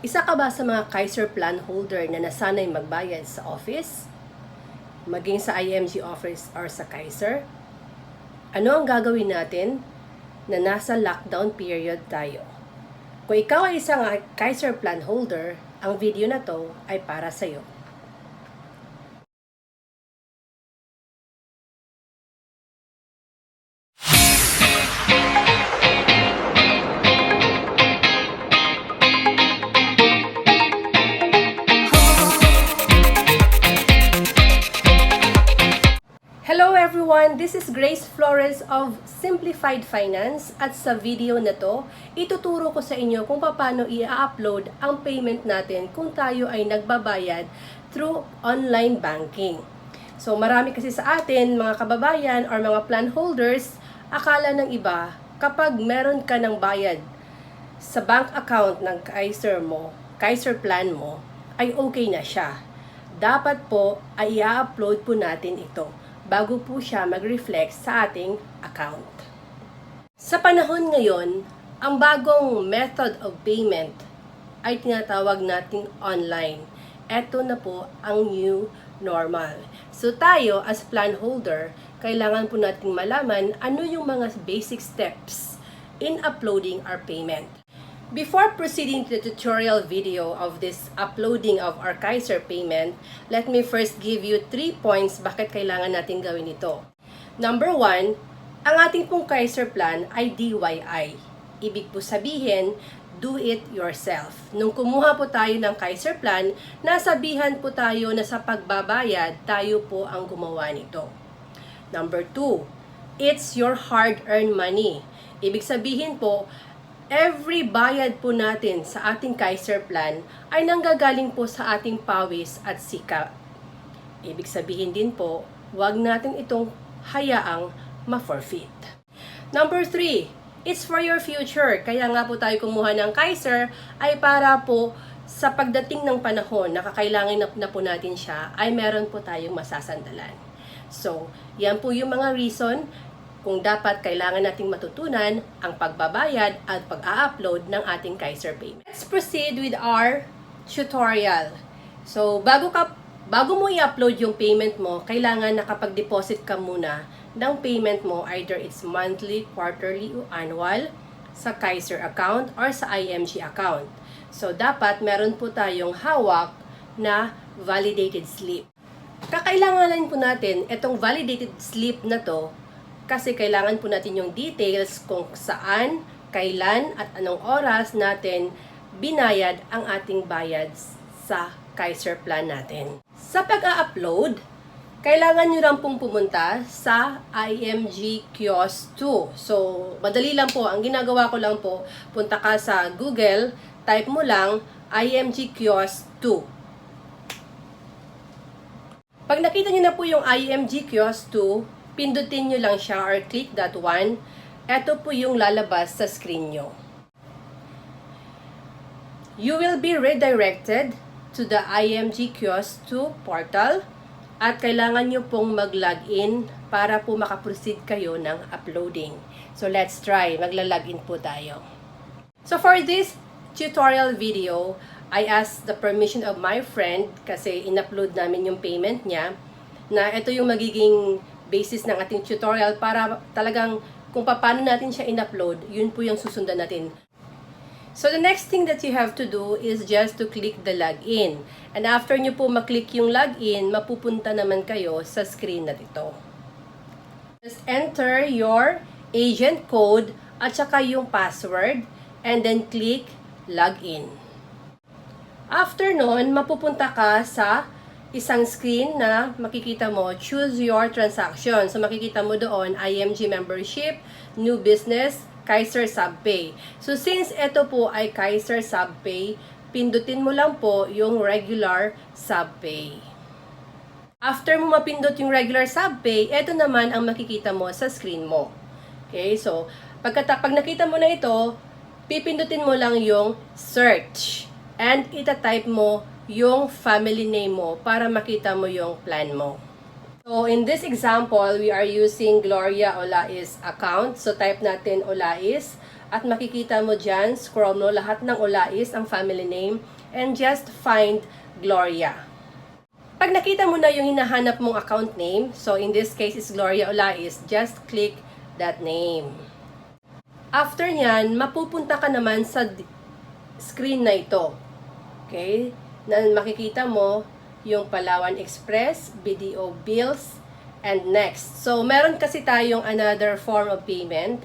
Isa ka ba sa mga Kaiser plan holder na nasanay magbayad sa office? Maging sa IMG office or sa Kaiser? Ano ang gagawin natin na nasa lockdown period tayo? Kung ikaw ay isang Kaiser plan holder, ang video na to ay para sa iyo. Hello everyone! This is Grace Flores of Simplified Finance at sa video na to, ituturo ko sa inyo kung paano i-upload ang payment natin kung tayo ay nagbabayad through online banking. So marami kasi sa atin, mga kababayan or mga plan holders, akala ng iba kapag meron ka ng bayad sa bank account ng Kaiser plan mo, ay okay na siya. Dapat po ay i-upload po natin ito bago po siya mag-reflect sa ating account. Sa panahon ngayon, ang bagong method of payment ay tinatawag nating online. Ito na po ang new normal. So tayo as plan holder, kailangan po nating malaman ano yung mga basic steps in uploading our payment. Before proceeding to the tutorial video of this uploading of our Kaiser payment, let me first give you 3 points bakit kailangan natin gawin ito. Number 1, ang ating pong Kaiser plan ay DIY. Ibig po sabihin, do it yourself. Nung kumuha po tayo ng Kaiser plan, nasabihan po tayo na sa pagbabayad, tayo po ang gumawa nito. Number 2, it's your hard-earned money. Ibig sabihin po, every bayad po natin sa ating Kaiser plan ay nanggagaling po sa ating pawis at sikap. Ibig sabihin din po, huwag natin itong hayaang ma-forfeit. Number 3, it's for your future. Kaya nga po tayo kumuha ng Kaiser ay para po sa pagdating ng panahon na kakailangan na po natin siya ay meron po tayong masasandalan. So, yan po yung mga reason kung dapat kailangan nating matutunan ang pagbabayad at pag-a-upload ng ating Kaiser payment. Let's proceed with our tutorial. So, bago mo i-upload yung payment mo, kailangan nakapag-deposit ka muna ng payment mo, either it's monthly, quarterly, o annual, sa Kaiser account or sa IMG account. So, dapat meron po tayong hawak na validated slip. Kakailanganin po natin itong validated slip na to kasi kailangan po natin yung details kung saan, kailan, at anong oras natin binayad ang ating bayad sa Kaiser plan natin. Sa pag-a-upload, kailangan nyo lang pong pumunta sa IMG Kiosk 2. So, madali lang po. Ang ginagawa ko lang po, punta ka sa Google, type mo lang IMG Kiosk 2. Pag nakita nyo na po yung IMG Kiosk 2, pindutin nyo lang siya or click that one. Ito po yung lalabas sa screen nyo. You will be redirected to the IMG Kiosk 2 portal at kailangan nyo pong mag-login para po makaproceed kayo ng uploading. So let's try. Magla-login po tayo. So for this tutorial video, I asked the permission of my friend kasi in-upload namin yung payment niya na ito yung magiging basis ng ating tutorial para talagang kung paano natin siya in-upload, yun po yung susundan natin. So the next thing that you have to do is just to click the login. And after nyo po maklik yung login, mapupunta naman kayo sa screen na ito. Just enter your agent code at saka yung password and then click login. After nun, mapupunta ka sa isang screen na makikita mo, choose your transaction. So makikita mo doon, IMG membership, new business, Kaiser Subpay. So since ito po ay Kaiser Subpay, pindutin mo lang po yung regular Subpay. After mo mapindot yung regular Subpay, ito naman ang makikita mo sa screen mo. Okay, so pag nakita mo na ito, pipindutin mo lang yung search and itatype mo yung family name mo para makita mo yung plan mo. So, in this example, we are using Gloria Olais account. So, type natin Olais At makikita mo dyan, scroll mo, lahat ng Olais, ang family name, and just find Gloria. Pag nakita mo na yung hinahanap mong account name, so in this case is Gloria Olais, just click that name. After nyan, mapupunta ka naman sa screen na ito. Okay? Na makikita mo yung Palawan Express, BDO Bills, and next. So, meron kasi tayong another form of payment.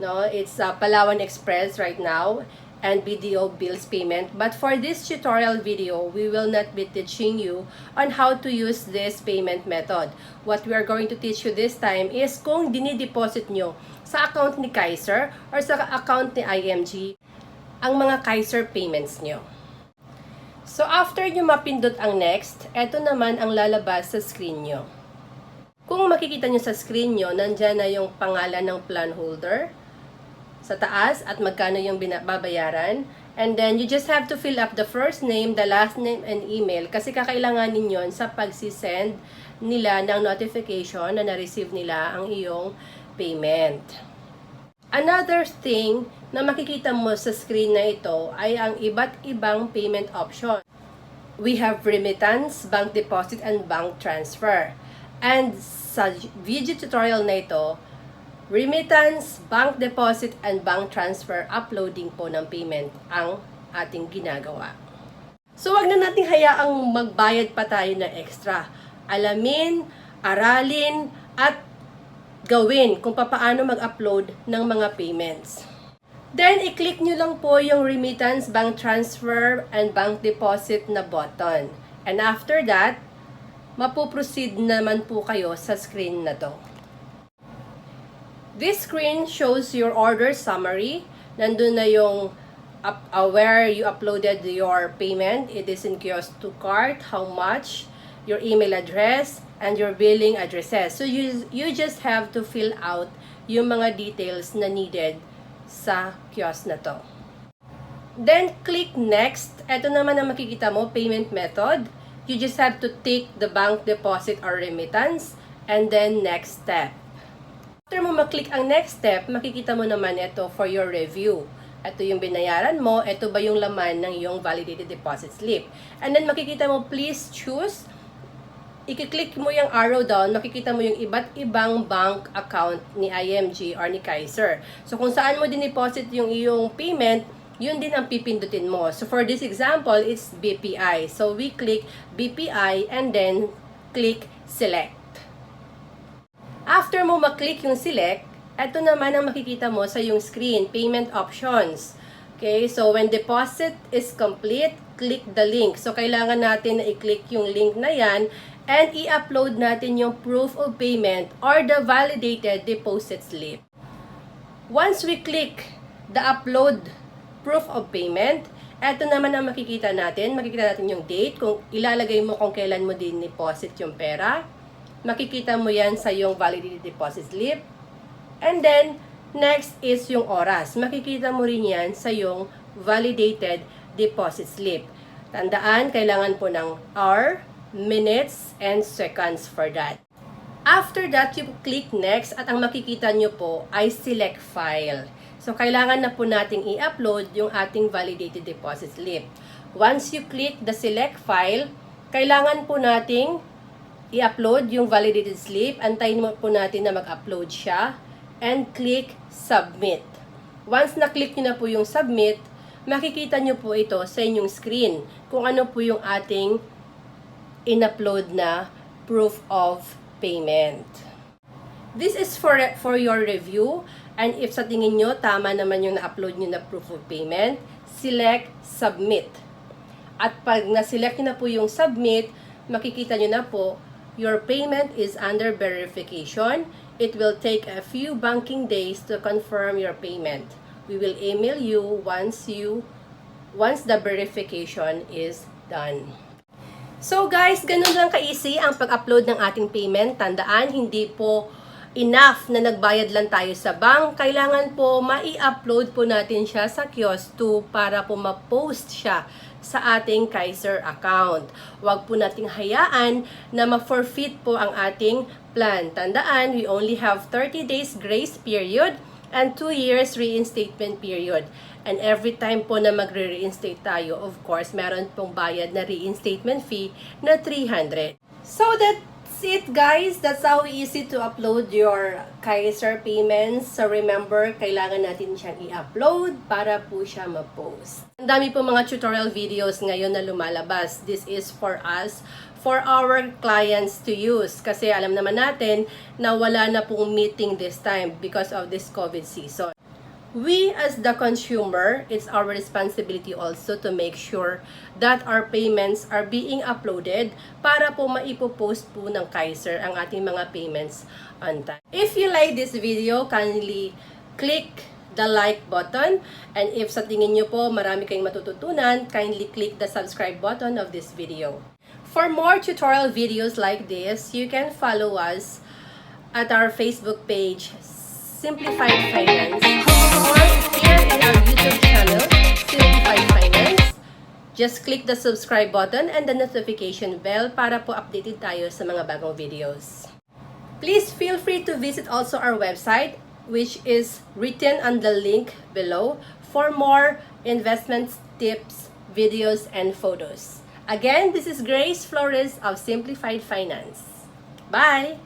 No? It's Palawan Express right now and BDO Bills payment. But for this tutorial video, we will not be teaching you on how to use this payment method. What we are going to teach you this time is kung dinideposit nyo sa account ni Kaiser or sa account ni IMG ang mga Kaiser payments nyo. So, after nyo mapindot ang next, eto naman ang lalabas sa screen nyo. Kung makikita nyo sa screen nyo, nandyan na yung pangalan ng plan holder sa taas at magkano yung babayaran. And then, you just have to fill up the first name, the last name, and email kasi kakailanganin yon sa pagsisend nila ng notification na na-receive nila ang iyong payment. Another thing na makikita mo sa screen na ito ay ang iba't ibang payment option. We have remittance, bank deposit, and bank transfer. And sa video tutorial na ito, remittance, bank deposit, and bank transfer uploading po ng payment ang ating ginagawa. So, wag na nating hayaang magbayad pa tayo ng extra. Alamin, aralin, at gawin kung paano mag-upload ng mga payments. Then, i-click nyo lang po yung remittance, bank transfer, and bank deposit na button. And after that, mapuproceed naman po kayo sa screen na to. This screen shows your order summary. Nandun na yung where you uploaded your payment. It is in kiosk to cart, how much, your email address, and your billing addresses. So you just have to fill out yung mga details na needed sa kiosk na to. Then click next. Ito naman ang makikita mo, payment method. You just have to take the bank deposit or remittance and then next step. After mo maklik ang next step, makikita mo naman ito for your review. Ito yung binayaran mo, ito ba yung laman ng iyong validated deposit slip. And then makikita mo, please choose. I-click mo yung arrow down, makikita mo yung iba't ibang bank account ni IMG or ni Kaiser. So kung saan mo din-deposit yung iyong payment, yun din ang pipindutin mo. So for this example, it's BPI. So we click BPI and then click select. After mo maklik yung select, ito naman ang makikita mo sa yung screen, payment options. Okay, so when deposit is complete, click the link. So kailangan natin na i-click yung link na yan and i-upload natin yung proof of payment or the validated deposit slip. Once we click the upload proof of payment, eto naman ang makikita natin. Makikita natin yung date, kung ilalagay mo kung kailan mo din deposit yung pera. Makikita mo yan sa yung validated deposit slip. And then, next is yung oras. Makikita mo rin yan sa yung validated deposit slip. Tandaan, kailangan po ng hour, minutes, and seconds for that. After that, you click next at ang makikita nyo po ay select file. So, kailangan na po nating i-upload yung ating validated deposit slip. Once you click the select file, kailangan po nating i-upload yung validated slip. Antayin mo po natin na mag-upload siya. And click submit. Once na-click nyo na po yung submit, makikita nyo po ito sa inyong screen kung ano po yung ating in-upload na proof of payment. This is for your review. And if sa tingin nyo, tama naman yung na-upload nyo na proof of payment, select submit. At pag na-select nyo na po yung submit, makikita nyo na po, your payment is under verification. It will take a few banking days to confirm your payment. We will email you once the verification is done. So guys, ganun lang ka-easy ang pag-upload ng ating payment. Tandaan, hindi po enough na nagbayad lang tayo sa bank. Kailangan po mai-upload po natin siya sa kiosk 2 para po ma-post siya sa ating Kaiser account. Huwag po nating hayaan na ma-forfeit po ang ating plan. Tandaan, we only have 30 days grace period and 2 years reinstatement period. And every time po na magre-reinstate tayo, of course, meron pong bayad na reinstatement fee na 300. So that's it, guys. That's how easy to upload your Kaiser payments. So remember, kailangan natin siyang i-upload para po siya ma-post. Ang dami po mga tutorial videos ngayon na lumalabas. This is for us, for our clients to use. Kasi alam naman natin na wala na pong meeting this time because of this COVID season. We as the consumer, it's our responsibility also to make sure that our payments are being uploaded para po maipopost po ng Kaiser ang ating mga payments on time. If you like this video, kindly click the like button, and if sa tingin nyo po marami kayong matututunan, kindly click the subscribe button of this video. For more tutorial videos like this, you can follow us at our Facebook page, Simplified Finance, or here in our YouTube channel, Simplified Finance. Just click the subscribe button and the notification bell para po updated tayo sa mga bagong videos. Please feel free to visit also our website, which is written on the link below for more investment tips, videos, and photos. Again, this is Grace Flores of Simplified Finance. Bye!